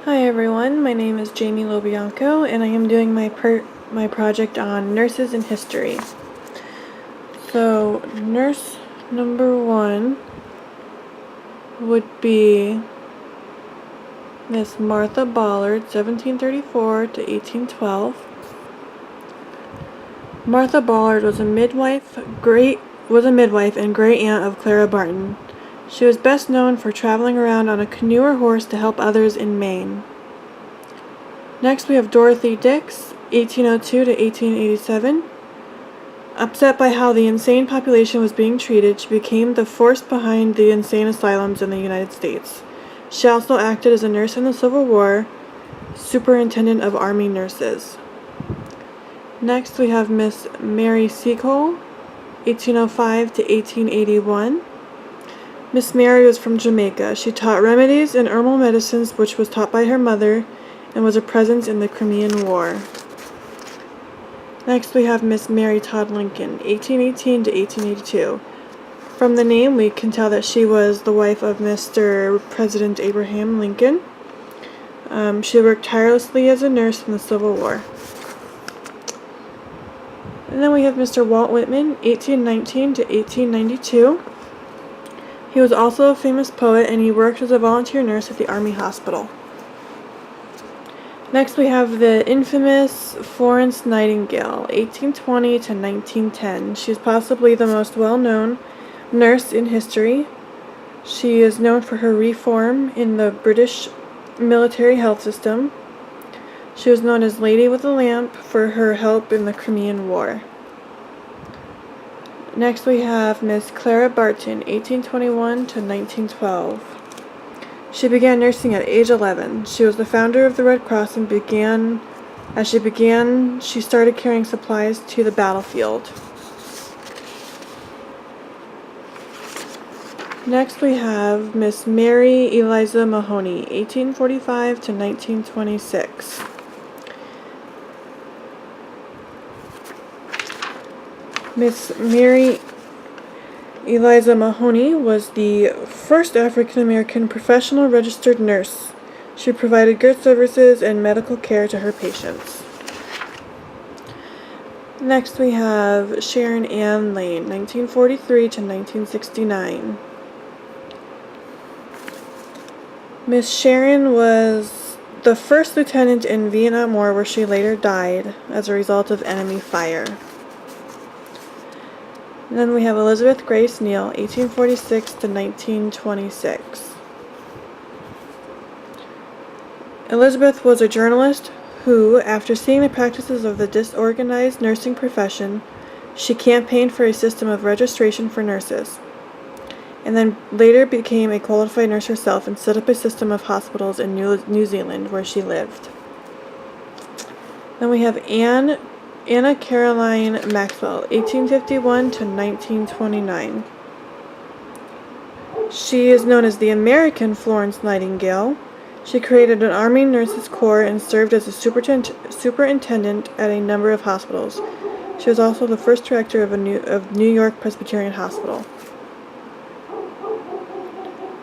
Hi everyone, my name is Jamie Lobianco and I am doing my project on nurses in history. So nurse number 1 would be Miss Martha Ballard, 1734 to 1812. Martha Ballard was a midwife and great aunt of Clara Barton. She was best known for traveling around on a canoe or horse to help others in Maine. Next we have Dorothy Dix, 1802 to 1887. Upset by how the insane population was being treated, she became the force behind the insane asylums in the United States. She also acted as a nurse in the Civil War, superintendent of Army nurses. Next we have Miss Mary Seacole, 1805 to 1881. Miss Mary was from Jamaica. She taught remedies and herbal medicines, which was taught by her mother, and was a presence in the Crimean War. Next we have Miss Mary Todd Lincoln, 1818 to 1882. From the name we can tell that she was the wife of Mr. President Abraham Lincoln. She worked tirelessly as a nurse in the Civil War. And then we have Mr. Walt Whitman, 1819 to 1892. He was also a famous poet and he worked as a volunteer nurse at the Army Hospital. Next we have the infamous Florence Nightingale, 1820 to 1910. She is possibly the most well-known nurse in history. She is known for her reform in the British military health system. She was known as Lady with a Lamp for her help in the Crimean War. Next we have Miss Clara Barton, 1821 to 1912. She began nursing at age 11. She was the founder of the Red Cross and she started carrying supplies to the battlefield. Next we have Miss Mary Eliza Mahoney, 1845 to 1926. Miss Mary Eliza Mahoney was the first African American professional registered nurse. She provided good services and medical care to her patients. Next we have Sharon Ann Lane, 1943 to 1969. Miss Sharon was the first lieutenant in Vietnam War, where she later died as a result of enemy fire. And then we have Elizabeth Grace Neal, 1846 to 1926. Elizabeth was a journalist who, after seeing the practices of the disorganized nursing profession, she campaigned for a system of registration for nurses, and then later became a qualified nurse herself and set up a system of hospitals in New Zealand, where she lived. Then we have Anna Caroline Maxwell, 1851 to 1929. She is known as the American Florence Nightingale. She created an Army Nurses Corps and served as a superintendent at a number of hospitals. She was also the first director of New York Presbyterian Hospital.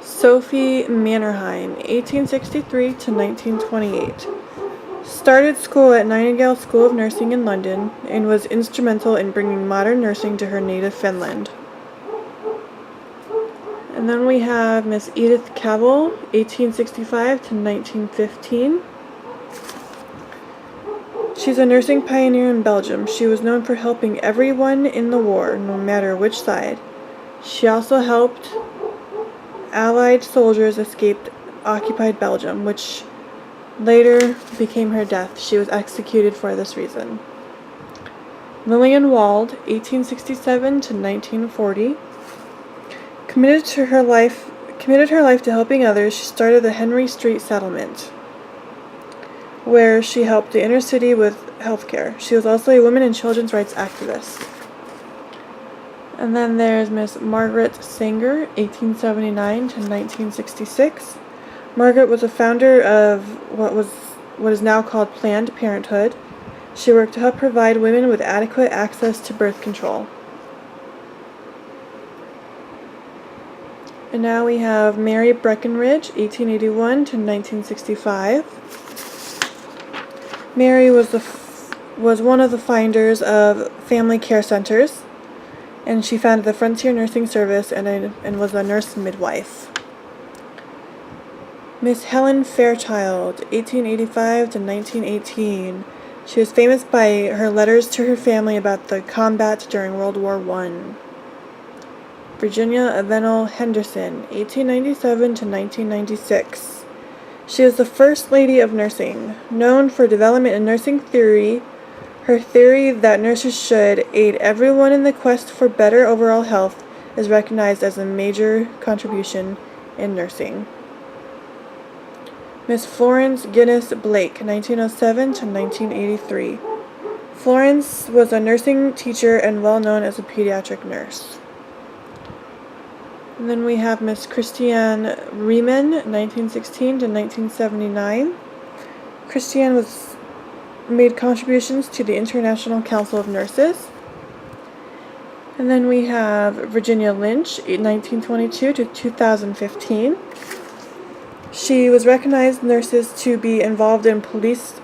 Sophie Mannerheim, 1863 to 1928. Started school at Nightingale School of Nursing in London and was instrumental in bringing modern nursing to her native Finland. And then we have Miss Edith Cavell, 1865 to 1915. She's a nursing pioneer in Belgium. She was known for helping everyone in the war, no matter which side. She also helped Allied soldiers escape occupied Belgium, which later became her death. She was executed for this reason. Lillian Wald, 1867 to 1940. Committed her life to helping others. She started the Henry Street Settlement, where she helped the inner city with healthcare. She was also a women and children's rights activist. And then there's Miss Margaret Sanger, 1879 to 1966. Margaret was a founder of what is now called Planned Parenthood. She worked to help provide women with adequate access to birth control. And now we have Mary Breckinridge, 1881 to 1965. Mary was one of the finders of family care centers, and she founded the Frontier Nursing Service and was a nurse midwife. Miss Helen Fairchild, 1885 to 1918. She was famous by her letters to her family about the combat during World War I. Virginia Avenel Henderson, 1897 to 1996. She was the First Lady of Nursing, known for development in nursing theory. Her theory that nurses should aid everyone in the quest for better overall health is recognized as a major contribution in nursing. Miss Florence Guinness Blake, 1907 to 1983. Florence was a nursing teacher and well known as a pediatric nurse. And then we have Miss Christiane Riemann, 1916 to 1979. Christiane made contributions to the International Council of Nurses. And then we have Virginia Lynch, 1922 to 2015. She was recognized nurses to be involved in police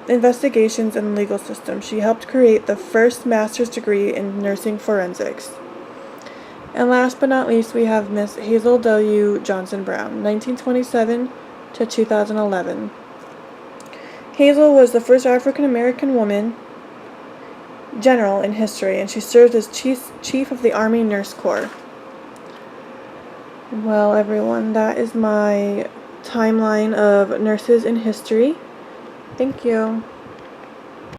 investigations and the legal system. She helped create the first master's degree in nursing forensics. And last but not least, we have Miss Hazel W. Johnson Brown, 1927 to 2011. Hazel was the first African American woman general in history, and she served as chief of the Army Nurse Corps. Well, everyone, that is my timeline of nurses in history. Thank you.